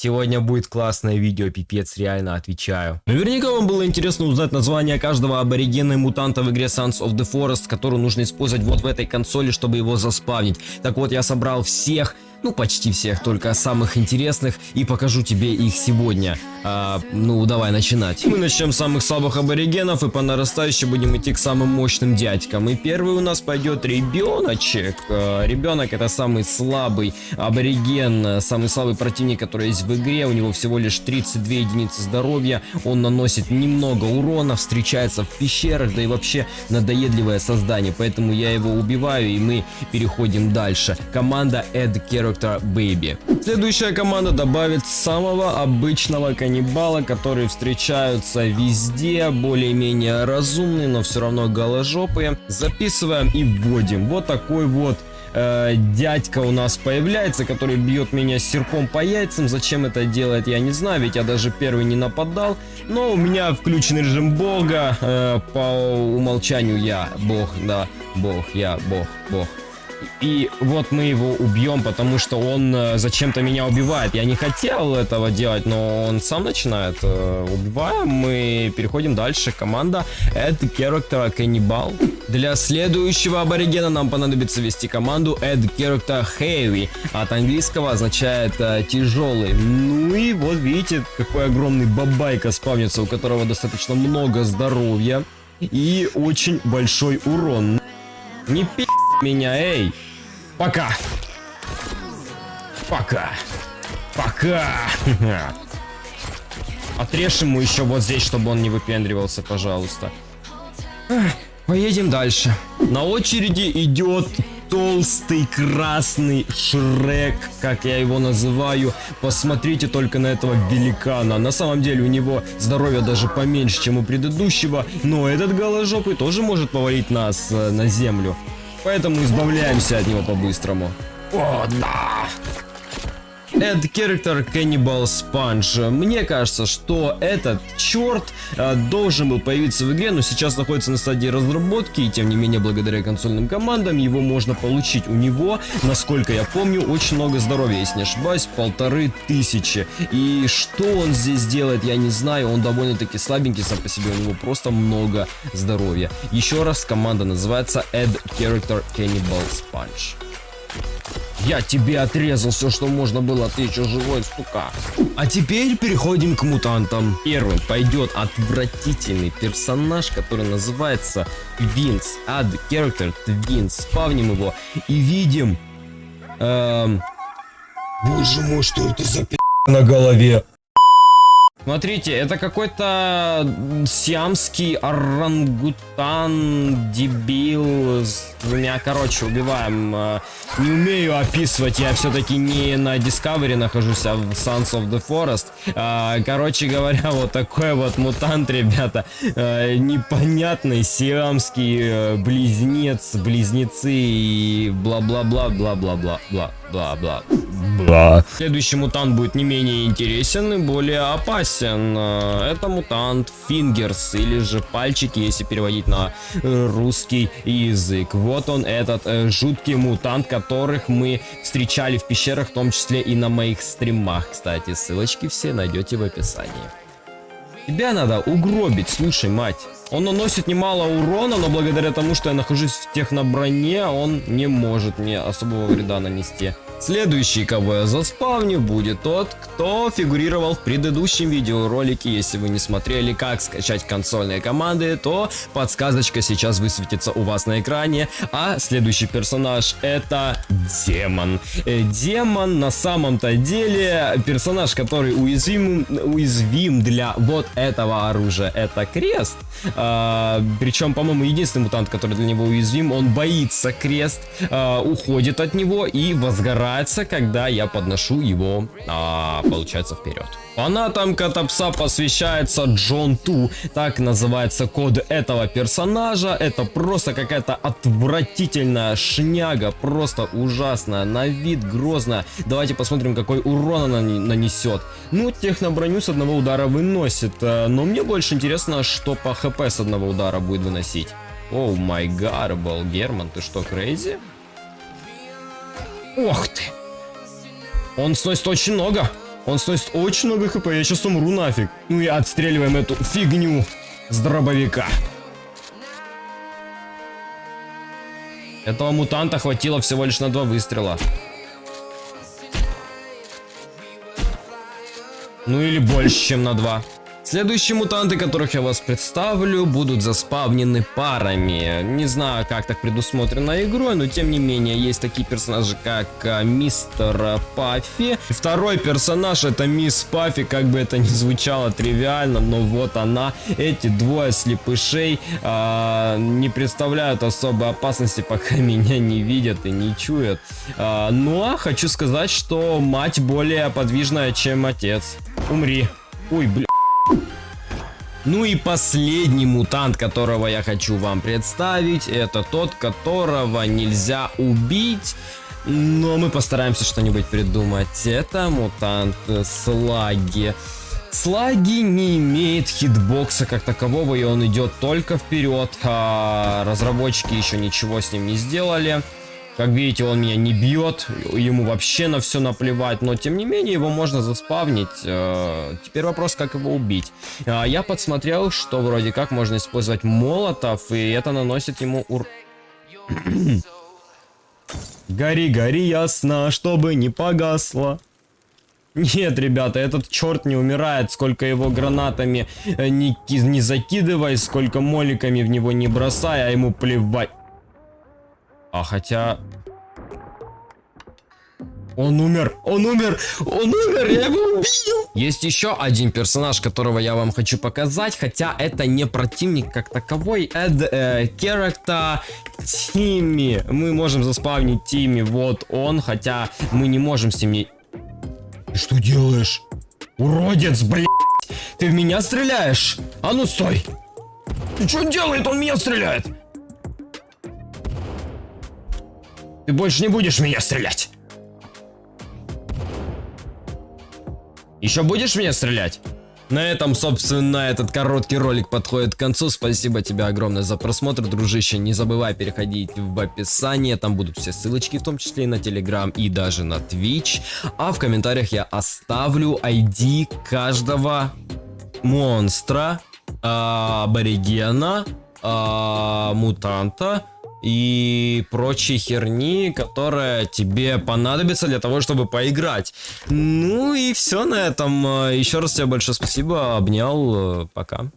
Сегодня будет классное видео, пипец, реально отвечаю. Наверняка вам было интересно узнать название каждого аборигена и мутанта в игре Sons of the Forest, которую нужно использовать вот в этой консоли, чтобы его заспавнить. Так вот, я собрал всех, ну почти всех, только самых интересных, и покажу тебе их сегодня. Ну давай начинать. Мы начнем с самых слабых аборигенов и по нарастающей будем идти к самым мощным дядькам. И первый у нас пойдет ребеночек. Ребенок — это самый слабый абориген, самый слабый противник, который есть в игре. У него всего лишь 32 единицы здоровья, он наносит немного урона, встречается в пещерах, да и вообще надоедливое создание, поэтому я его убиваю, и мы переходим дальше. Команда Add Character Baby. Следующая команда добавит самого обычного каннибала, которые встречаются везде, более-менее разумные, но все равно голожопые. Записываем и вводим. Вот такой вот дядька у нас появляется, который бьет меня серпом по яйцам. Зачем это делает, я не знаю, ведь я даже первый не нападал. Но у меня включен режим бога, по умолчанию я бог, да, бог, я бог. И вот мы его убьем, потому что он зачем-то меня убивает. Я не хотел этого делать, но он сам начинает. Убиваем, мы переходим дальше. Команда Add Character Cannibal. Для следующего аборигена нам понадобится ввести команду Add Character Heavy. От английского означает тяжелый. Ну и вот видите, какой огромный бабайка спавнится, у которого достаточно много здоровья и очень большой урон. Не пи*** меня, эй! Пока! Пока! Отрежь ему еще вот здесь, чтобы он не выпендривался, пожалуйста. Поедем дальше. На очереди идет толстый красный Шрек, как я его называю. Посмотрите только на этого великана. На самом деле у него здоровье даже поменьше, чем у предыдущего, но этот голожопый тоже может повалить нас на землю. Поэтому избавляемся от него по-быстрому. О, да! Add Character Cannibal Sponge. Мне кажется, что этот черт должен был появиться в игре, но сейчас находится на стадии разработки, и тем не менее, благодаря консольным командам его можно получить. У него, насколько я помню, очень много здоровья, если не ошибаюсь, 1500. И что он здесь делает, я не знаю, он довольно-таки слабенький сам по себе, у него просто много здоровья. Еще раз, команда называется Add Character Cannibal Sponge. Я тебе отрезал все, что можно было, ты еще живой, сука. А теперь переходим к мутантам. Первым пойдет отвратительный персонаж, который называется Twins. Add Character Twins. Спавним его и видим... Боже мой, что это за на голове? Смотрите, это какой-то сиамский орангутан, дебил с двумя, короче, убиваем. Не умею описывать, я все-таки не на Discovery нахожусь, а в Sons of the Forest. Короче говоря, вот такой вот мутант, ребята. Непонятный сиамский близнецы и бла-бла-бла-бла-бла-бла-бла-бла. Следующий мутант будет не менее интересен и более опасен. Это мутант Fingers, или же пальчики, если переводить на русский язык. Вот он, этот жуткий мутант, которых мы встречали в пещерах, в том числе и на моих стримах. Кстати, ссылочки все найдете в описании. Тебя надо угробить, слушай, мать. Он наносит немало урона, но благодаря тому, что я нахожусь в техноброне, он не может мне особого вреда нанести. Следующий, кого я заспавню, будет тот, кто фигурировал в предыдущем видеоролике. Если вы не смотрели, как скачать консольные команды, то подсказочка сейчас высветится у вас на экране. А следующий персонаж — это демон. Демон на самом-то деле персонаж, который уязвим для вот этого оружия. Это крест. Причем, по-моему, единственный мутант, который для него уязвим, он боится крест, уходит от него и возгорает, когда я подношу его, получается, вперед. Фанатам Котопса посвящается Джон Ту, так называется код этого персонажа. Это просто какая-то отвратительная шняга, просто ужасная, на вид грозная. Давайте посмотрим, какой урон она нанесет. Ну, техноброню с одного удара выносит, но мне больше интересно, что по хп с одного удара будет выносить. Оу май гад, Герман, ты что, крейзи? Ох ты! Он сносит очень много. Он сносит очень много хп, я сейчас умру нафиг. Ну и отстреливаем эту фигню с дробовика. Этого мутанта хватило всего лишь на 2 выстрела. Ну или больше, чем на 2. Следующие мутанты, которых я вас представлю, будут заспавнены парами. Не знаю, как так предусмотрено игрой, но тем не менее, есть такие персонажи, как мистер Паффи. Второй персонаж — это мисс Паффи, как бы это ни звучало тривиально, но вот она. Эти двое слепышей не представляют особой опасности, пока меня не видят и не чуют. Но хочу сказать, что мать более подвижная, чем отец. Умри. Ой, бля. Ну и последний мутант, которого я хочу вам представить, это тот, которого нельзя убить, но мы постараемся что-нибудь придумать. Это мутант Слагги. Слагги не имеет хитбокса как такового, и он идет только вперед. Разработчики еще ничего с ним не сделали. Как видите, он меня не бьет, ему вообще на все наплевать, но тем не менее его можно заспавнить. Теперь вопрос, как его убить. Я подсмотрел, что вроде как можно использовать молотов, и это наносит ему Гори, гори ясно, чтобы не погасло. Нет, ребята, этот черт не умирает, сколько его гранатами не закидывай, сколько моликами в него не бросай, а ему плевать. А хотя... Он умер, я его убил! Есть еще один персонаж, которого я вам хочу показать, хотя это не противник как таковой, это character Тимми. Мы можем заспавнить Тимми, вот он, хотя мы не можем с ним не... Ты что делаешь? Уродец, блядь! Ты в меня стреляешь? А ну стой! Ты что он делает? Он в меня стреляет! Ты больше не будешь в меня стрелять. Еще будешь в меня стрелять? На этом, собственно, этот короткий ролик подходит к концу. Спасибо тебе огромное за просмотр, дружище. Не забывай переходить в описание. Там будут все ссылочки, в том числе и на Telegram, и даже на Twitch. А в комментариях я оставлю ID каждого монстра, аборигена, мутанта и прочей херни, которая тебе понадобится для того, чтобы поиграть. Ну и все на этом. Еще раз тебе большое спасибо. Обнял. Пока.